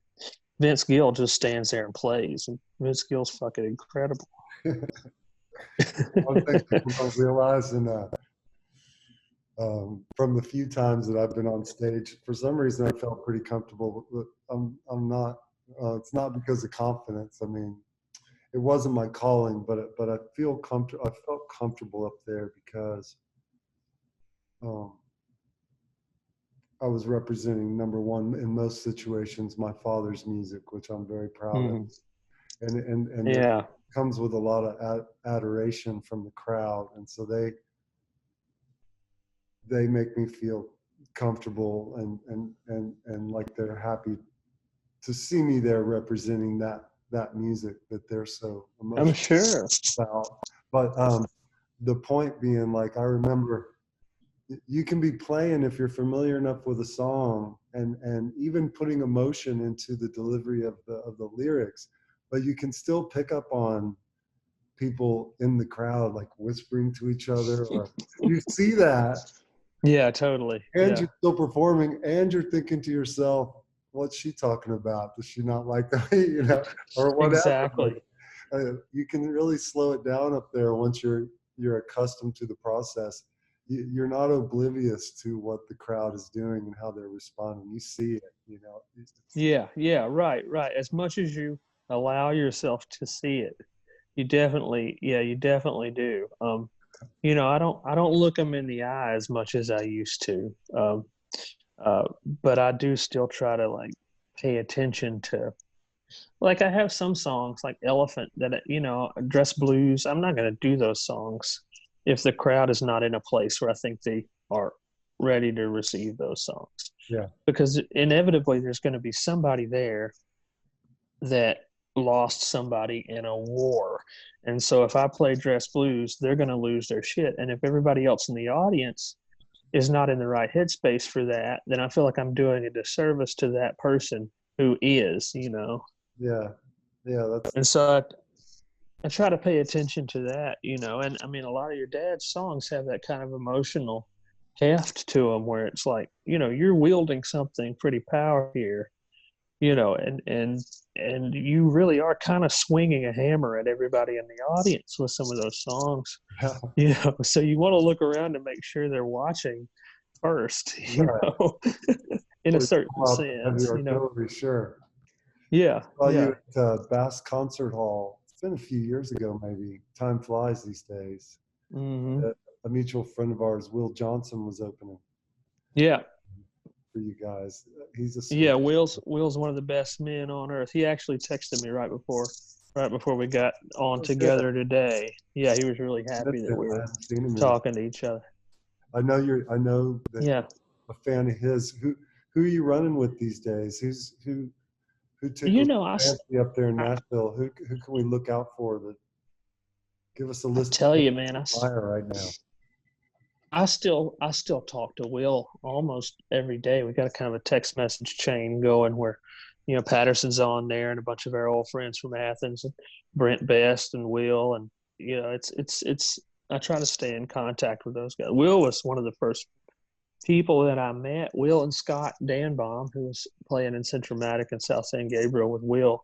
Vince Gill just stands there and plays, and Vince Gill's fucking incredible. One thing people don't realize, and from the few times that I've been on stage, for some reason I felt pretty comfortable. But I'm not. It's not because of confidence. I mean, it wasn't my calling, but I feel comfortable. I felt comfortable up there because I was representing, number one, in most situations, my father's music, which I'm very proud of, and Yeah. it comes with a lot of adoration from the crowd, and so they make me feel comfortable and like they're happy to see me there representing that music that they're so emotional I'm sure. about. But the point being, like, I remember you can be playing if you're familiar enough with a song and even putting emotion into the delivery of the lyrics, but you can still pick up on people in the crowd like whispering to each other, or you see that. Yeah, totally. And Yeah. you're still performing, and you're thinking to yourself, what's she talking about? Does she not like that? You know, or whatever. Exactly. You can really slow it down up there once you're accustomed to the process. You're not oblivious to what the crowd is doing and how they're responding. You see it, you know. Yeah, right. As much as you allow yourself to see it, you definitely do. You know, I don't look them in the eye as much as I used to. But I do still try to like pay attention to, like, I have some songs like Elephant that, you know, Dress Blues. I'm not going to do those songs if the crowd is not in a place where I think they are ready to receive those songs. Yeah. Because inevitably there's going to be somebody there that lost somebody in a war. And so if I play Dress Blues, they're going to lose their shit. And if everybody else in the audience is not in the right headspace for that, then I feel like I'm doing a disservice to that person who is, you know. Yeah. And so I try to pay attention to that, you know. And I mean, a lot of your dad's songs have that kind of emotional heft to them where it's like, you know, you're wielding something pretty powerful here, you know, and you really are kind of swinging a hammer at everybody in the audience with some of those songs. Yeah. You know, so you want to look around to make sure they're watching first, you know, in a certain sense, you know. Sure. Yeah. Saw you at Bass Concert Hall. It's been a few years ago, maybe. Time flies these days. Mm-hmm. A mutual friend of ours, Will Johnson, was opening. Yeah. For you guys. He's a Yeah, Will's one of the best men on earth. He actually texted me right before we got on together today. Yeah, he was really happy that we were talking to each other. I know that you're a fan of his. Who are you running with these days? Who tickles fancy up there in Nashville? Who can we look out for? That give us a list. I tell you, man, right now. I still talk to Will almost every day. We got a kind of a text message chain going where, you know, Patterson's on there and a bunch of our old friends from Athens, and Brent Best and Will, and you know, it's I try to stay in contact with those guys. Will was one of the first people that I met. Will and Scott Danbaum, who was playing in Centromatic and South San Gabriel with Will,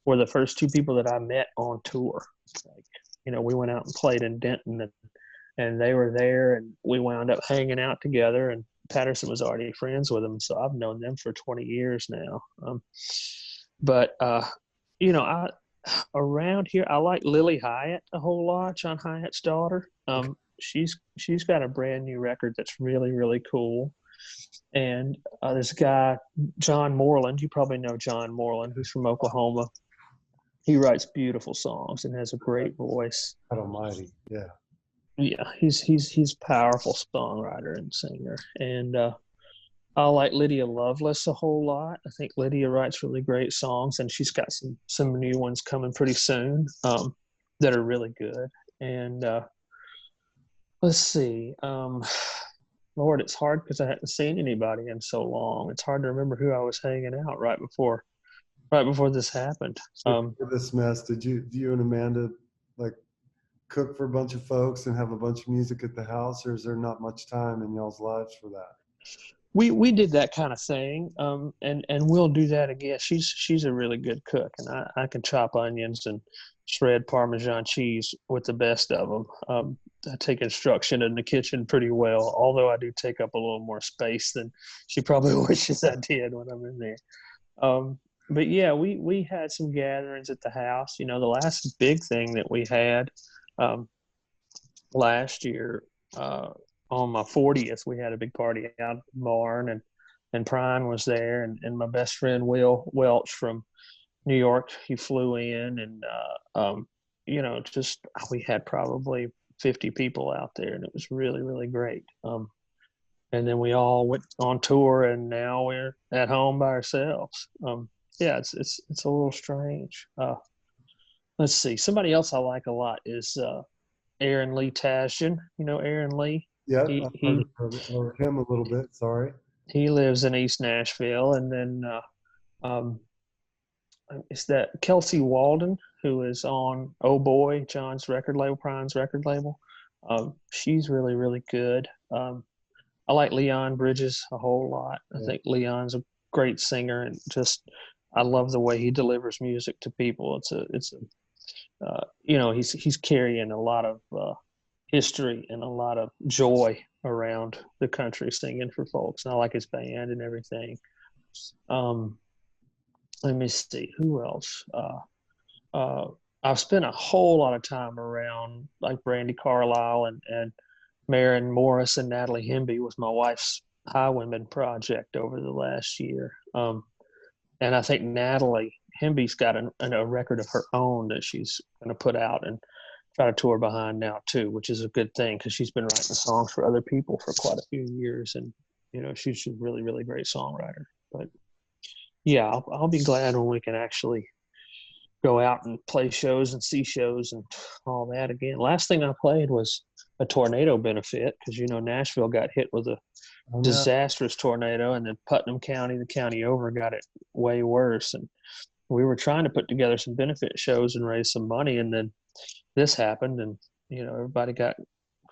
were the first two people that I met on tour. Like, you know, we went out and played in Denton, and they were there, and we wound up hanging out together, and Patterson was already friends with them, so I've known them for 20 years now. You know, around here, I like Lily Hyatt a whole lot, John Hyatt's daughter. She's got a brand new record that's really, really cool. And there's a guy, John Moreland. You probably know John Moreland, who's from Oklahoma. He writes beautiful songs and has a great voice. God almighty, yeah. Yeah, he's a powerful songwriter and singer. And I like Lydia Lovelace a whole lot. I think Lydia writes really great songs, and she's got some new ones coming pretty soon that are really good. And let's see. Lord, it's hard because I hadn't seen anybody in so long. It's hard to remember who I was hanging out right before this happened. Before this mess, do you and Amanda like cook for a bunch of folks and have a bunch of music at the house, or is there not much time in y'all's lives for that? We did that kind of thing, and we'll do that again. She's a really good cook, and I can chop onions and shred Parmesan cheese with the best of them. I take instruction in the kitchen pretty well, although I do take up a little more space than she probably wishes I did when I'm in there. But yeah, we had some gatherings at the house. You know, the last big thing that we had last year, on my 40th, we had a big party out at the barn, and Prine was there, and my best friend Will Welch from New York, he flew in, and you know, just we had probably 50 people out there, and it was really, really great. And then we all went on tour, and now we're at home by ourselves. Yeah, it's a little strange. Let's see. Somebody else I like a lot is Aaron Lee Tashian. You know Aaron Lee? Yeah, He I've he heard him a little bit. Sorry. he lives in East Nashville, and then um, it's that Kelsey Walden, who is on Oh Boy, John's record label, Prime's record label. She's really, really good. I like Leon Bridges a whole lot. I think Leon's a great singer, and just I love the way he delivers music to people. You know, he's carrying a lot of history and a lot of joy around the country singing for folks. And I like his band and everything. Let me see who else. I've spent a whole lot of time around like Brandy Carlisle and Maren Morris, and Natalie Hemby was my wife's Highwomen project over the last year. And I think Natalie Hemby's got a record of her own that she's going to put out and try to tour behind now too, which is a good thing because she's been writing songs for other people for quite a few years, and you know she's a really, really great songwriter. But yeah, I'll be glad when we can actually go out and play shows and see shows and all that again. Last thing I played was a tornado benefit because you know Nashville got hit with a disastrous tornado, and then Putnam County, the county over, got it way worse. And we were trying to put together some benefit shows and raise some money, and then this happened, and you know everybody got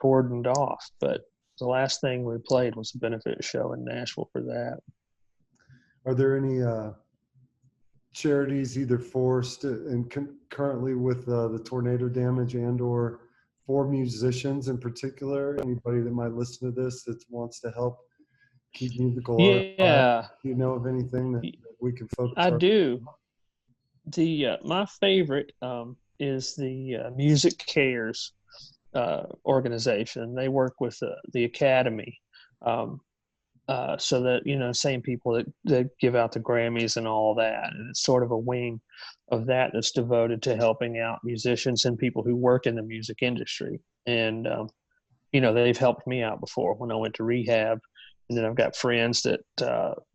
cordoned off. But the last thing we played was a benefit show in Nashville for that. Are there any charities either forced and currently with the tornado damage and or for musicians in particular? Anybody that might listen to this that wants to help keep musical art alive? Yeah, Do you know of anything that we can focus I our do. The my favorite is the Music Cares organization. They work with the Academy, so that you know, same people that give out the Grammys and all that, and it's sort of a wing of that that's devoted to helping out musicians and people who work in the music industry. And you know, they've helped me out before when I went to rehab, and then I've got friends that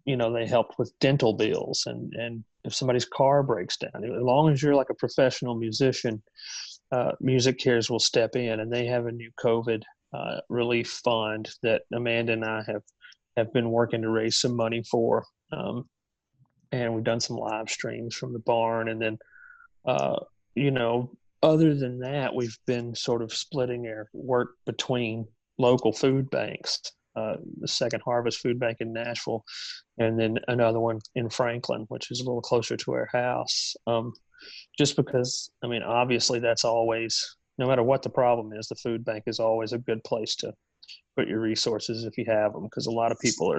you know, they helped with dental bills, and if somebody's car breaks down, as long as you're like a professional musician, Music Cares will step in, and they have a new COVID relief fund that Amanda and I have been working to raise some money for. And we've done some live streams from the barn. And then, you know, other than that, we've been sort of splitting our work between local food banks, the Second Harvest Food Bank in Nashville, and then another one in Franklin, which is a little closer to our house. Just because, I mean, obviously that's always, no matter what the problem is, the food bank is always a good place to put your resources if you have them, because a lot of people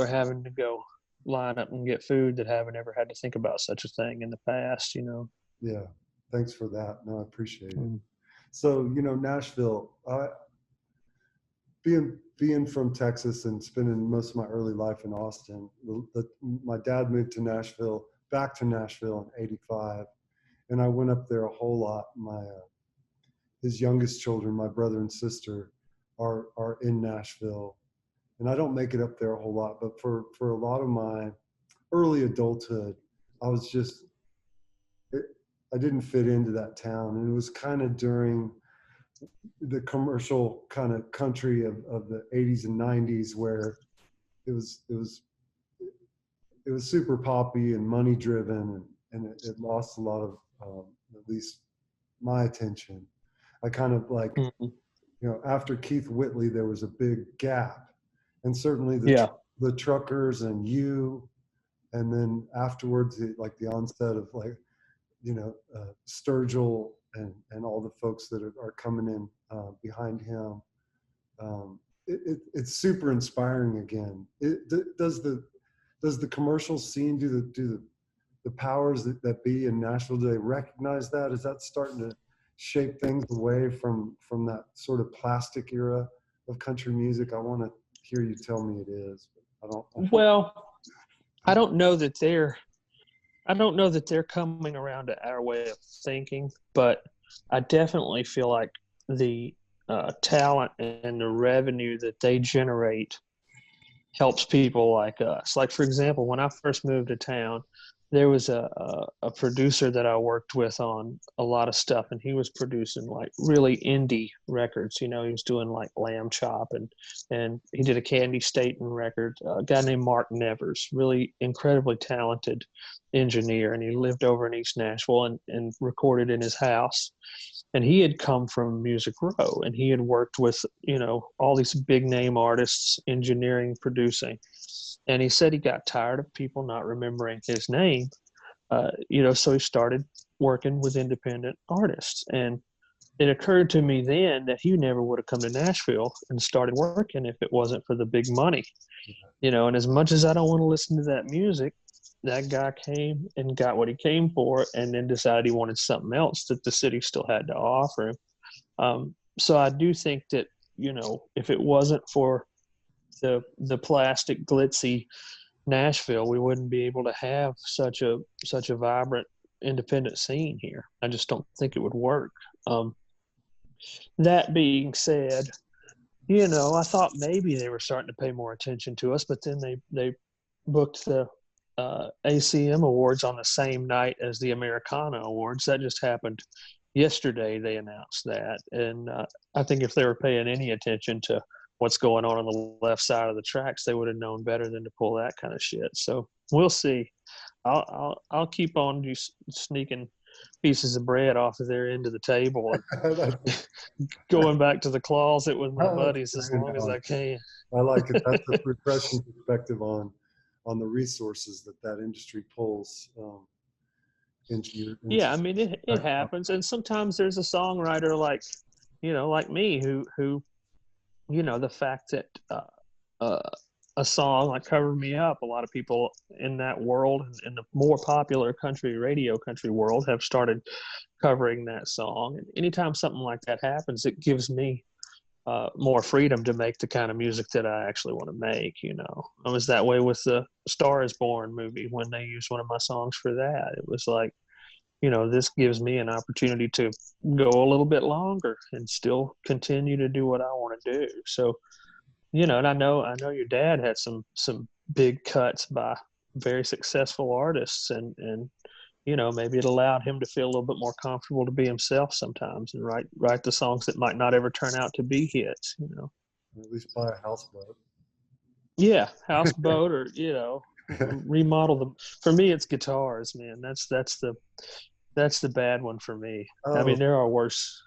are having to go line up and get food that haven't ever had to think about such a thing in the past, you know. Yeah, thanks for that. No, I appreciate it. Mm. So, you know, Nashville, being from Texas and spending most of my early life in Austin, my dad moved to Nashville, back to Nashville in '85, and I went up there a whole lot. His youngest children, my brother and sister, are in Nashville, and I don't make it up there a whole lot. But for a lot of my early adulthood, I was I didn't fit into that town, and it was kind of during the commercial kind of country of the 80s and 90s, where it was super poppy and money driven, and it lost a lot of at least my attention. I kind of like, Mhm. after Keith Whitley, there was a big gap, and certainly Yeah. the truckers and you, and then afterwards, like the onset of like, Sturgill and all the folks that are coming in behind him. It's super inspiring again. Does the commercial scene, do the powers that be in Nashville, do they recognize that? Is that starting to shape things away from that sort of plastic era of country music? I want to hear you tell me it is, but I don't. Well, I don't know that they're coming around to our way of thinking, but I definitely feel like the talent and the revenue that they generate helps people like us. Like, for example, when I first moved to town, there was a producer that I worked with on a lot of stuff, and he was producing like really indie records. He was doing like Lamb Chop, and he did a Candy Staten record. A guy named Mark Nevers, really incredibly talented engineer, and he lived over in East Nashville and recorded in his house. And he had come from Music Row, and he had worked with all these big name artists, engineering, producing. And he said he got tired of people not remembering his name, so he started working with independent artists. And it occurred to me then that he never would have come to Nashville and started working if it wasn't for the big money. And as much as I don't want to listen to that music, that guy came and got what he came for, and then decided he wanted something else that the city still had to offer him. So I do think that, if it wasn't for the plastic glitzy Nashville, we wouldn't be able to have such a vibrant independent scene here. I just don't think it would work. That being said, I thought maybe they were starting to pay more attention to us, but then they booked the ACM Awards on the same night as the Americana Awards. That just happened yesterday. They announced that, and I think if they were paying any attention to what's going on the left side of the tracks, they would have known better than to pull that kind of shit. So we'll see. I'll keep on just sneaking pieces of bread off of their end of the table and going back to the closet with my buddies as long as I can. I like it. That's a refreshing perspective on the resources that industry pulls into Yeah, I mean it happens, and sometimes there's a songwriter like me who the fact that a song like "Cover Me Up," a lot of people in that world, in the more popular country world, have started covering that song. And anytime something like that happens, it gives me more freedom to make the kind of music that I actually want to make. I was that way with the Star Is Born movie when they used one of my songs for that. It was like, this gives me an opportunity to go a little bit longer and still continue to do what I want to do. So, and I know your dad had some big cuts by very successful artists, and maybe it allowed him to feel a little bit more comfortable to be himself sometimes and write the songs that might not ever turn out to be hits. Or at least buy a houseboat. Yeah, houseboat, or remodel them. For me, it's guitars, man. That's the bad one for me. I mean, there are worse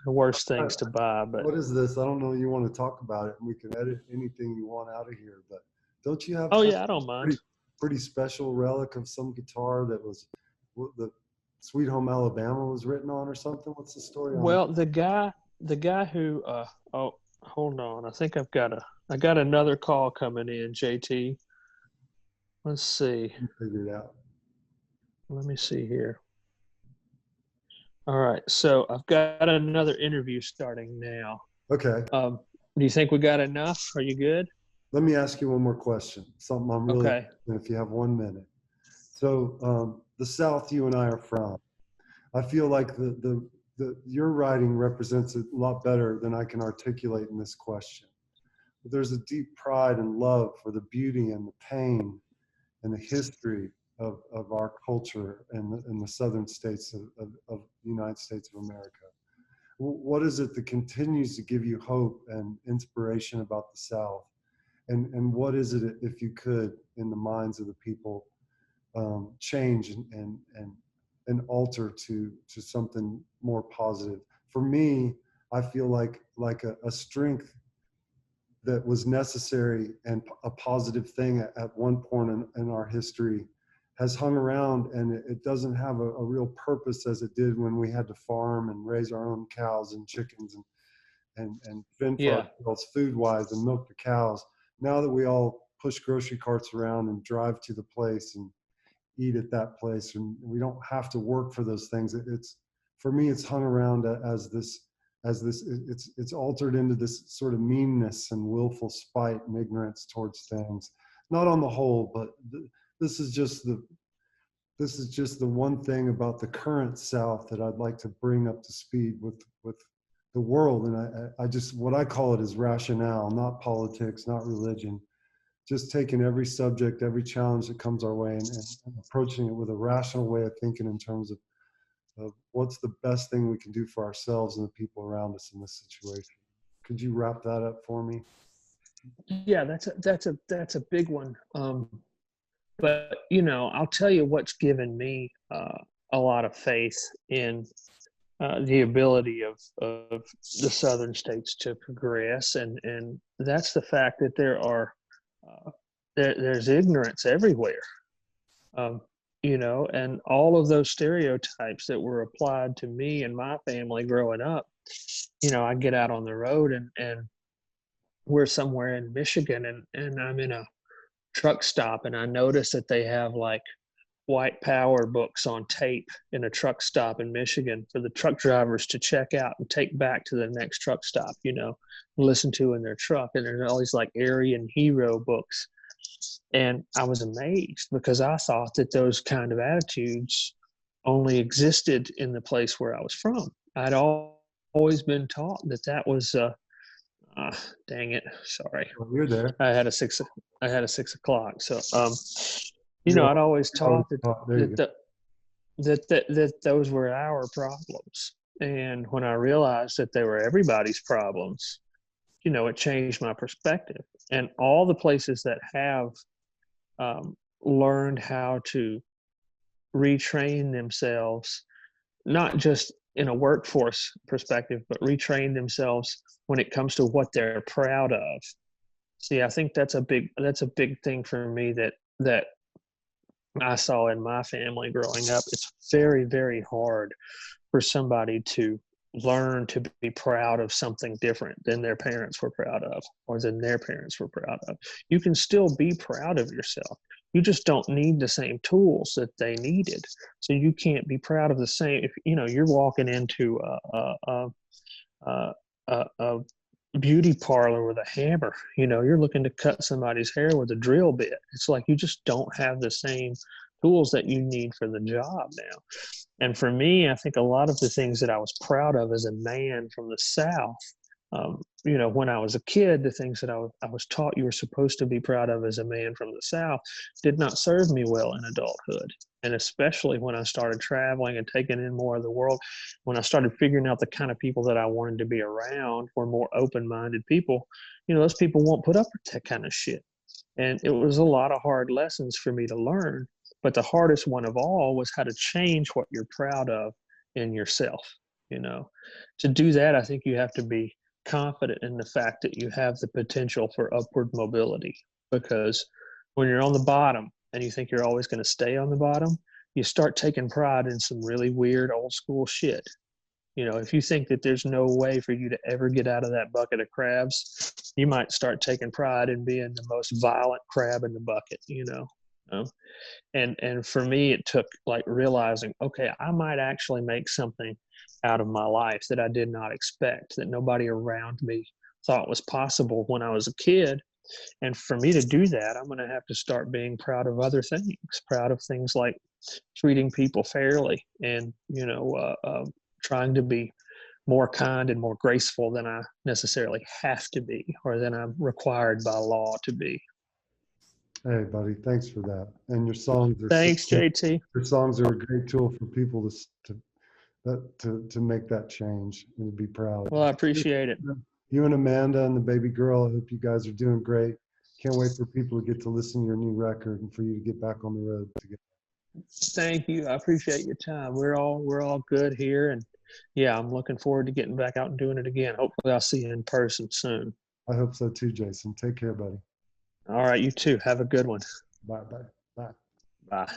things to buy, but what is this? I don't know. You want to talk about it, and we can edit anything you want out of here. But don't you have? Oh yeah, I don't mind. Pretty special relic of some guitar that was the Sweet Home Alabama was written on, or something. What's the story on? Well, the guy who oh, hold on. I think I got another call coming in, JT. Let's see. Figure it out. Let me see here. All right, so I've got another interview starting now. Okay. Do you think we got enough? Are you good? Let me ask you one more question. Something I'm really, okay. If you have 1 minute. So the South you and I are from, I feel like your writing represents it a lot better than I can articulate in this question. But there's a deep pride and love for the beauty and the pain and the history of our culture and the southern states of the United States of America. what is it that continues to give you hope and inspiration about the South? And what is it, if you could, in the minds of the people, change and alter to something more positive? For me, I feel like a strength that was necessary and a positive thing at one point in our history has hung around, and it doesn't have a real purpose as it did when we had to farm and raise our own cows and chickens and fend for Yeah. ourselves food-wise and milk the cows. Now that we all push grocery carts around and drive to the place and eat at that place, and we don't have to work for those things, it's, for me, it's hung around as this, it's altered into this sort of meanness and willful spite and ignorance towards things. Not on the whole, but this is just the one thing about the current South that I'd like to bring up to speed with the world. And I just, what I call it is rationale, not politics, not religion. Just taking every subject, every challenge that comes our way, and approaching it with a rational way of thinking in terms of what's the best thing we can do for ourselves and the people around us in this situation. Could you wrap that up for me? Yeah, that's a big one. But I'll tell you what's given me a lot of faith in the ability of the southern states to progress, and that's the fact that there's ignorance everywhere. And all of those stereotypes that were applied to me and my family growing up, I get out on the road and we're somewhere in Michigan, and I'm in a truck stop, and I notice that they have like white power books on tape in a truck stop in Michigan for the truck drivers to check out and take back to the next truck stop, listen to in their truck. And there's all these like Aryan hero books. And I was amazed because I thought that those kind of attitudes only existed in the place where I was from. I'd always been taught that was, dang it, sorry. Well, you're there. I had a 6 o'clock. So, I'd always taught that those were our problems. And when I realized that they were everybody's problems, it changed my perspective. And all the places that have learned how to retrain themselves, not just in a workforce perspective, but retrain themselves when it comes to what they're proud of. See, I think that's a big thing for me that I saw in my family growing up. It's very, very hard for somebody to learn to be proud of something different than their parents were proud of, or than their parents were proud of. You can still be proud of yourself. You just don't need the same tools that they needed. So you can't be proud of the same. If you're walking into a beauty parlor with a hammer, you're looking to cut somebody's hair with a drill bit. It's like you just don't have the same tools that you need for the job now. And for me, I think a lot of the things that I was proud of as a man from the South, when I was a kid, the things that I was taught you were supposed to be proud of as a man from the South did not serve me well in adulthood. And especially when I started traveling and taking in more of the world, when I started figuring out the kind of people that I wanted to be around were more open-minded people, those people won't put up with that kind of shit. And it was a lot of hard lessons for me to learn. But the hardest one of all was how to change what you're proud of in yourself. To do that, I think you have to be confident in the fact that you have the potential for upward mobility. Because when you're on the bottom and you think you're always going to stay on the bottom, you start taking pride in some really weird old school shit. If you think that there's no way for you to ever get out of that bucket of crabs, you might start taking pride in being the most violent crab in the bucket, And for me, it took like realizing, okay, I might actually make something out of my life that I did not expect, that nobody around me thought was possible when I was a kid. And for me to do that, I'm going to have to start being proud of other things, proud of things like treating people fairly and, trying to be more kind and more graceful than I necessarily have to be or than I'm required by law to be. Hey, buddy, thanks for that. And your songs are Thanks, JT. Your songs are a great tool for people to to make that change and to be proud. Well, I appreciate it. You and Amanda and the baby girl, I hope you guys are doing great. Can't wait for people to get to listen to your new record and for you to get back on the road together. Thank you. I appreciate your time. We're all good here, and yeah, I'm looking forward to getting back out and doing it again. Hopefully I'll see you in person soon. I hope so too, Jason. Take care, buddy. All right, you too. Have a good one. Bye, bye, bye. Bye.